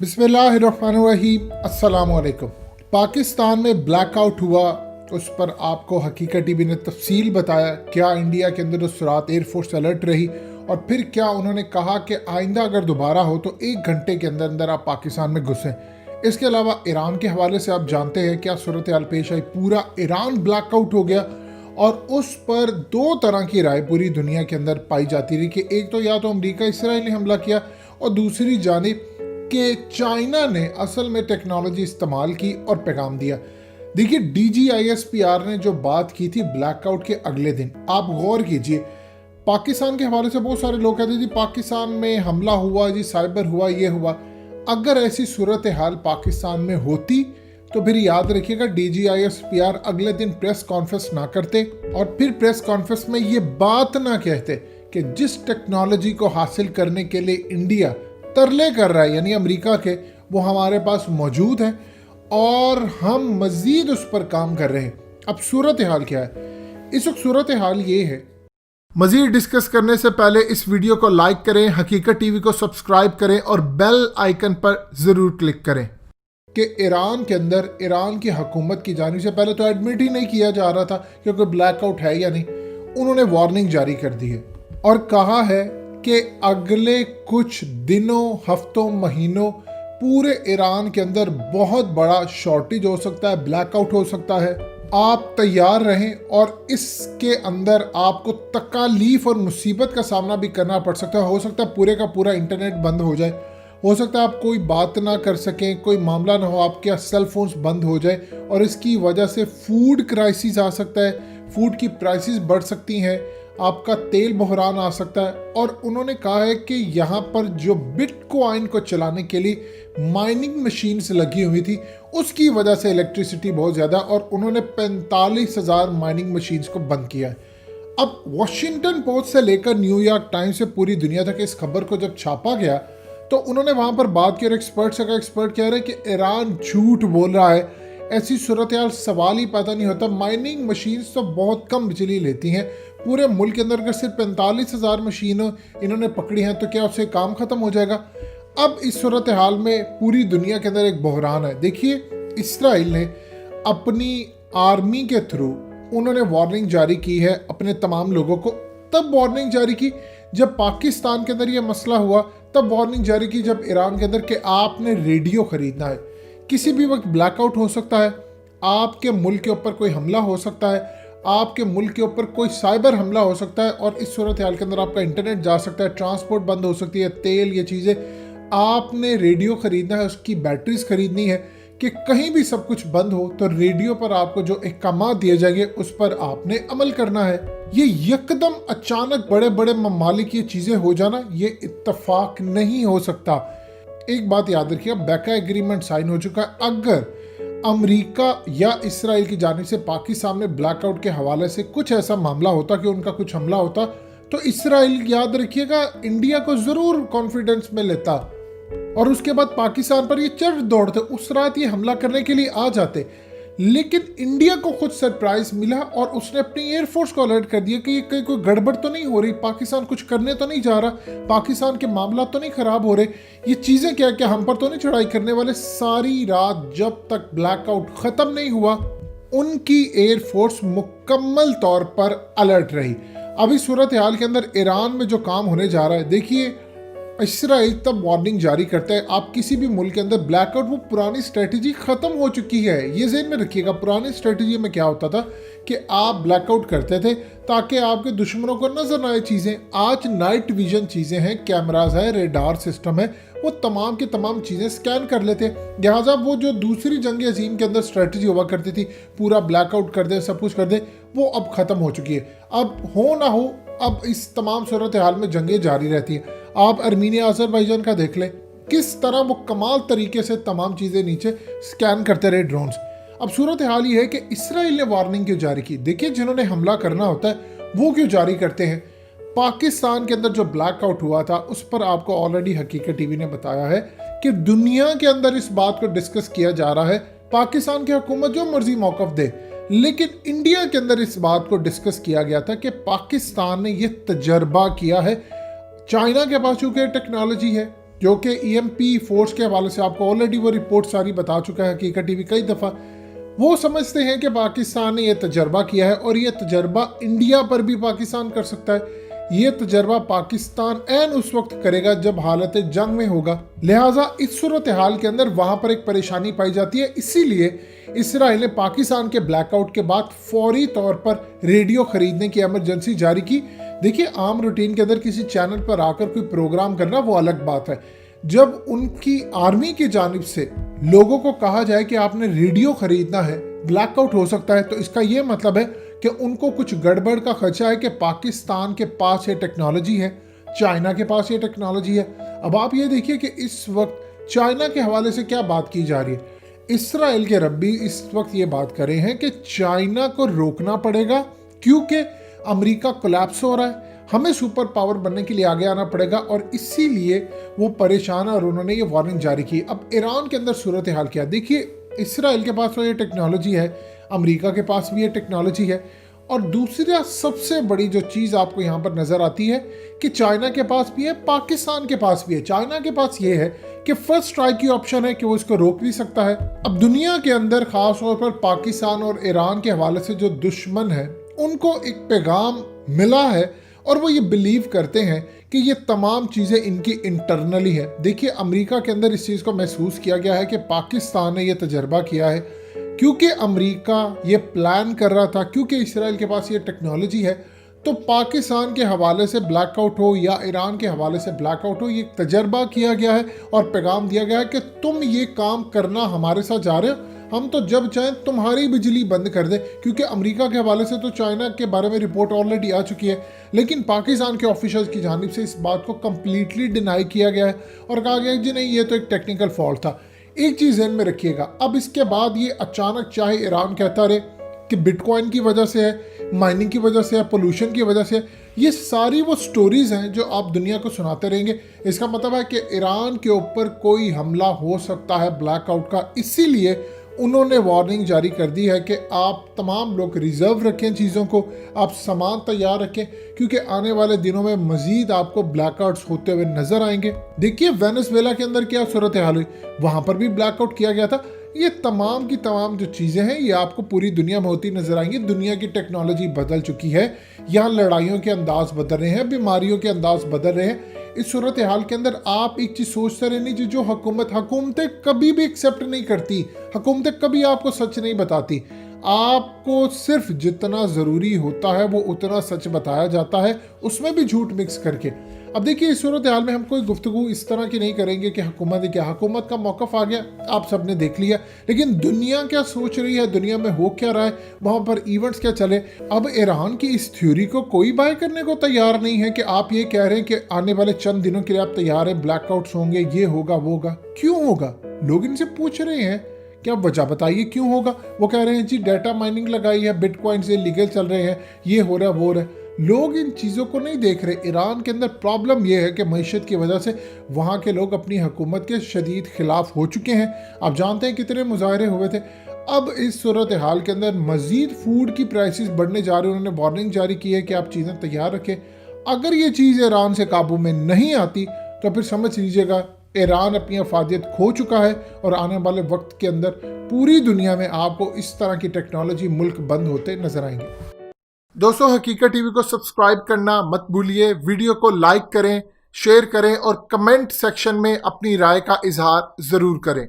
बिस्मिल्लाहिर्रहमानिर्रहीम, अस्सलाम वालेकुम। पाकिस्तान में ब्लैकआउट हुआ, उस पर आपको हकीकत टीवी ने तफसील बताया। क्या इंडिया के अंदर उस रात एयरफोर्स अलर्ट रही और फिर क्या उन्होंने कहा कि आइंदा अगर दोबारा हो तो 1 घंटे के अंदर अंदर आप पाकिस्तान में घुसें। इसके अलावा ईरान के हवाले से आप जानते हैं क्या सूरत हाल पेश आई। पूरा ईरान ब्लैकआउट हो गया और उस पर दो तरह की राय पूरी दुनिया के अंदर पाई जाती रही कि एक तो या तो अमेरिका इसराइल ने हमला किया और दूसरी जानिब कि चाइना ने असल में टेक्नोलॉजी इस्तेमाल की और पैगाम दिया। देखिए, DGISPR ने जो बात की थी ब्लैकआउट के अगले दिन, आप गौर कीजिए। पाकिस्तान के हवाले से बहुत सारे लोग कहते जी पाकिस्तान में हमला हुआ, जी साइबर हुआ, ये हुआ। अगर ऐसी सूरत हाल पाकिस्तान में होती तो फिर याद रखिएगा DGISPR अगले दिन प्रेस कॉन्फ्रेंस ना करते और फिर प्रेस कॉन्फ्रेंस में ये बात ना कहते कि जिस टेक्नोलॉजी को हासिल करने के लिए इंडिया तरले कर रहा है, यानी अमेरिका के, वो हमारे पास मौजूद है और हम मजीद उस पर काम कर रहे हैं। अब सूरत हाल क्या है? इस वक्त सूरत हाल ये है। मजीद डिस्कस करने से पहले इस वीडियो को लाइक करें, हकीकत टीवी को सब्सक्राइब करें और बेल आइकन पर ज़रूर क्लिक करें कि ईरान के अंदर ईरान की हुकूमत की जानिब से पहले तो एडमिट ही नहीं किया जा रहा था क्योंकि ब्लैकआउट है या नहीं। उन्होंने वार्निंग जारी कर दी है और कहा है कि अगले कुछ दिनों, हफ्तों, महीनों पूरे ईरान के अंदर बहुत बड़ा शॉर्टेज हो सकता है, ब्लैकआउट हो सकता है। आप तैयार रहें और इसके अंदर आपको तकालीफ और मुसीबत का सामना भी करना पड़ सकता है। हो सकता है पूरे का पूरा इंटरनेट बंद हो जाए, हो सकता है आप कोई बात ना कर सकें, कोई मामला ना हो, आपके सेल फोन्स बंद हो जाए और इसकी वजह से फूड क्राइसिस आ सकता है, फूड की प्राइसेस बढ़ सकती हैं, आपका तेल बहरान आ सकता है। और उन्होंने कहा है कि यहाँ पर जो बिटकॉइन को चलाने के लिए माइनिंग मशीन्स लगी हुई थी उसकी वजह से इलेक्ट्रिसिटी बहुत ज़्यादा, और उन्होंने 45,000 माइनिंग मशीन्स को बंद किया है। अब वॉशिंगटन पोस्ट से लेकर न्यूयॉर्क टाइम्स से पूरी दुनिया तक इस खबर को जब छापा गया तो उन्होंने वहाँ पर बात की और एक्सपर्ट से कहा, एक्सपर्ट कह रहे हैं कि ईरान झूठ बोल रहा है, ऐसी सूरत हाल सवाल ही पैदा नहीं होता। माइनिंग मशीन्स तो बहुत कम बिजली लेती हैं। पूरे मुल्क के अंदर अगर सिर्फ 45,000 मशीनें इन्होंने पकड़ी हैं तो क्या उससे काम ख़त्म हो जाएगा? अब इस सूरत हाल में पूरी दुनिया के अंदर एक बहरान है। देखिए, इसराइल ने अपनी आर्मी के थ्रू उन्होंने वार्निंग जारी की है अपने तमाम लोगों को। तब वार्निंग जारी की जब पाकिस्तान के अंदर यह मसला हुआ, तब वार्निंग जारी की जब ईरान के अंदर कि आपने रेडियो ख़रीदना है, किसी भी वक्त ब्लैकआउट हो सकता है, आपके मुल्क के ऊपर कोई हमला हो सकता है, आपके मुल्क के ऊपर कोई साइबर हमला हो सकता है और इस सूरत हाल के अंदर आपका इंटरनेट जा सकता है, ट्रांसपोर्ट बंद हो सकती है, तेल, ये चीज़ें। आपने रेडियो ख़रीदना है, उसकी बैटरीज ख़रीदनी है कि कहीं भी सब कुछ बंद हो तो रेडियो पर आपको जो अहकामात दिए जाएंगे उस पर आपने अमल करना है। ये यकदम अचानक बड़े बड़े ममालिक ये चीज़ें हो जाना, ये इत्तफाक नहीं हो सकता। एक बात याद रखिए, बैका एग्रीमेंट साइन हो चुका है। अगर अमेरिका या इसराइल की जानिब से पाकिस्तान में ब्लैकआउट के हवाले से कुछ ऐसा मामला होता कि उनका कुछ हमला होता तो इसराइल, याद रखिएगा, इंडिया को ज़रूर कॉन्फिडेंस में लेता और उसके बाद पाकिस्तान पर ये चढ़ दौड़ते, उस रात ये हमला करने के लिए आ जाते। लेकिन इंडिया को खुद सरप्राइज मिला और उसने अपनी एयरफोर्स को अलर्ट कर दिया कि ये कहीं कोई गड़बड़ तो नहीं हो रही, पाकिस्तान कुछ करने तो नहीं जा रहा, पाकिस्तान के मामला तो नहीं खराब हो रहे, ये चीज़ें क्या क्या हम पर तो नहीं चढ़ाई करने वाले। सारी रात जब तक ब्लैकआउट ख़त्म नहीं हुआ उनकी एयरफोर्स मुकम्मल तौर पर अलर्ट रही। अभी सूरत हाल के अंदर ईरान में जो काम होने जा रहा है, देखिए, इसराइल तब वार्निंग जारी करता है आप किसी भी मुल्क के अंदर ब्लैकआउट, वो पुरानी स्ट्रेटजी ख़त्म हो चुकी है। ये ज़हन में रखिएगा, पुरानी स्ट्रेटजी में क्या होता था कि आप ब्लैकआउट करते थे ताकि आपके दुश्मनों को नजर ना आए चीज़ें। आज नाइट विजन चीज़ें हैं, कैमराज है, रेडार सिस्टम है, वो तमाम की तमाम चीज़ें स्कैन कर लेते। लिहाजा वो जो दूसरी जंग अजीम के अंदर स्ट्रेटजी हुआ करती थी, पूरा ब्लैकआउट कर दे, सब कुछ कर दे, वो अब ख़त्म हो चुकी है। अब हो ना हो, अब इस तमाम सूरत हाल में जंगें जारी रहती हैं। आप अर्मीनिया, अज़रबैजान का देख लें, किस तरह वो कमाल तरीके से तमाम चीज़ें नीचे स्कैन करते रहे ड्रोन्स। अब सूरत हाल ये है कि इसराइल ने वार्निंग क्यों जारी की? देखिए, जिन्होंने हमला करना होता है वो क्यों जारी करते हैं? पाकिस्तान के अंदर जो ब्लैकआउट हुआ था उस पर आपको ऑलरेडी हकीकत टीवी ने बताया है कि दुनिया के अंदर इस बात को डिस्कस किया जा रहा है, पाकिस्तान की हुकूमत जो मर्जी मौक़िफ़ दे, लेकिन इंडिया के अंदर इस बात को डिस्कस किया गया था कि पाकिस्तान ने यह तजर्बा किया है। चाइना के पास चूंकि टेक्नोलॉजी है, जो कि EMP फोर्स के हवाले से आपको ऑलरेडी वो रिपोर्ट सारी बता चुका है हकीकत टीवी कई दफ़ा। वो समझते हैं कि पाकिस्तान ने यह तजर्बा किया है और ये तजर्बा इंडिया पर भी पाकिस्तान कर सकता है। ये तजर्बा पाकिस्तान ऐन उस वक्त करेगा जब हालत जंग में होगा, लिहाजा इस सूरत हाल के अंदर वहां पर एक परेशानी पाई जाती है। इसीलिए इसराइल ने पाकिस्तान के ब्लैकआउट के बाद फौरी तौर पर रेडियो खरीदने की इमरजेंसी जारी की। देखिए, आम रूटीन के अंदर किसी चैनल पर आकर कोई प्रोग्राम करना वो अलग बात है, जब उनकी आर्मी की जानिब से लोगों को कहा जाए कि आपने रेडियो खरीदना है, ब्लैकआउट हो सकता है, तो इसका यह मतलब है कि उनको कुछ गड़बड़ का खदशा है कि पाकिस्तान के पास ये टेक्नोलॉजी है, चाइना के पास ये टेक्नोलॉजी है। अब आप ये देखिए कि इस वक्त चाइना के हवाले से क्या बात की जा रही है। इसराइल के रब्बी इस वक्त ये बात कर रहे हैं कि चाइना को रोकना पड़ेगा क्योंकि अमेरिका कोलैप्स हो रहा है, हमें सुपर पावर बनने के लिए आगे आना पड़ेगा, और इसीलिए वो परेशान है और उन्होंने ये वार्निंग जारी की। अब ईरान के अंदर सूरत हाल क्या, देखिए इसराइल के पास तो ये टेक्नोलॉजी है, अमेरिका के पास भी ये टेक्नोलॉजी है, और दूसरा सबसे बड़ी जो चीज़ आपको यहाँ पर नज़र आती है कि चाइना के पास भी है, पाकिस्तान के पास भी है। चाइना के पास ये है कि फर्स्ट स्ट्राइक की ऑप्शन है कि वो इसको रोक भी सकता है। अब दुनिया के अंदर खास तौर पर पाकिस्तान और ईरान के हवाले से जो दुश्मन है उनको एक पैगाम मिला है और वो ये बिलीव करते हैं कि ये तमाम चीज़ें इनकी इंटरनली है। देखिए, अमेरिका के अंदर इस चीज़ को महसूस किया गया है कि पाकिस्तान ने ये तजर्बा किया है क्योंकि अमेरिका ये प्लान कर रहा था, क्योंकि इसराइल के पास ये टेक्नोलॉजी है, तो पाकिस्तान के हवाले से ब्लैकआउट हो या ईरान के हवाले से ब्लैकआउट हो, ये तजर्बा किया गया है और पैगाम दिया गया है कि तुम ये काम करना हमारे साथ जा रहे हो, हम तो जब चाहें तुम्हारी बिजली बंद कर दें। क्योंकि अमेरिका के हवाले से तो चाइना के बारे में रिपोर्ट ऑलरेडी आ चुकी है, लेकिन पाकिस्तान के ऑफिशियल्स की जानिब से इस बात को कम्प्लीटली डिनाई किया गया है और कहा गया जी नहीं, ये तो एक टेक्निकल फॉल्ट था। एक चीज़ ध्यान में रखिएगा, अब इसके बाद ये अचानक चाहे ईरान कहता रहे कि बिटकॉइन की वजह से है, माइनिंग की वजह से है, पोल्यूशन की वजह से है, ये सारी वो स्टोरीज हैं जो आप दुनिया को सुनाते रहेंगे। इसका मतलब है कि ईरान के ऊपर कोई हमला हो सकता है ब्लैकआउट का। इसीलिए उन्होंने वार्निंग जारी कर दी है कि आप तमाम लोग रिजर्व रखें चीज़ों को, आप सामान तैयार रखें, क्योंकि आने वाले दिनों में मजीद आपको ब्लैकआउट्स होते हुए नजर आएंगे। देखिए वेनेजुएला के अंदर क्या सूरत हाल हुई, वहाँ पर भी ब्लैकआउट किया गया था। ये तमाम की तमाम जो चीज़ें हैं ये आपको पूरी दुनिया में होती नजर आएंगी। दुनिया की टेक्नोलॉजी बदल चुकी है, यहाँ लड़ाइयों के अंदाज बदल रहे हैं, बीमारियों के अंदाज बदल रहे हैं। इस सूरत हाल के अंदर आप एक चीज़ सोचते रहनी चाहिए, जो हुकूमतें कभी भी एक्सेप्ट नहीं करती, हुकूमतें कभी आपको सच नहीं बताती, आपको सिर्फ जितना ज़रूरी होता है वो उतना सच बताया जाता है, उसमें भी झूठ मिक्स करके। अब देखिए इस सूरत हाल में हम कोई गुफ्तगू इस तरह की नहीं करेंगे कि हुकूमत क्या, हुकूमत का मौक़िफ़ आ गया, आप सब ने देख लिया, लेकिन दुनिया क्या सोच रही है, दुनिया में हो क्या रहा है, वहाँ पर इवेंट्स क्या चले। अब ईरान की इस थ्योरी को कोई बाय करने को तैयार नहीं है कि आप ये कह रहे हैं कि आने वाले चंद दिनों के लिए आप तैयार हैं, ब्लैकआउट्स होंगे, ये होगा वो होगा। क्यों होगा? लोग इनसे पूछ रहे हैं क्या, वजह बताइए क्यों होगा। वो कह रहे हैं जी डाटा माइनिंग लगाई है, बिटकॉइन से लीगल चल रहे हैं, ये हो रहा है वो हो रहा है। लोग इन चीज़ों को नहीं देख रहे। ईरान के अंदर प्रॉब्लम यह है कि मईशत की वजह से वहाँ के लोग अपनी हुकूमत के शदीद खिलाफ हो चुके हैं। आप जानते हैं कितने मुजाहरे हुए थे। अब इस सूरत हाल के अंदर मज़ीद फूड की प्राइसेस बढ़ने जा रही है। उन्होंने वार्निंग जारी की है कि आप चीज़ें तैयार रखें। अगर ये चीज़ ईरान से काबू में नहीं आती तो फिर समझ लीजिएगा ईरान अपनी अफादियत खो चुका है और आने वाले वक्त के अंदर पूरी दुनिया में आपको इस तरह की टेक्नोलॉजी मुल्क बंद होते नजर आएंगे। दोस्तों, हकीकत टीवी को सब्सक्राइब करना मत भूलिए, वीडियो को लाइक करें, शेयर करें और कमेंट सेक्शन में अपनी राय का इजहार ज़रूर करें।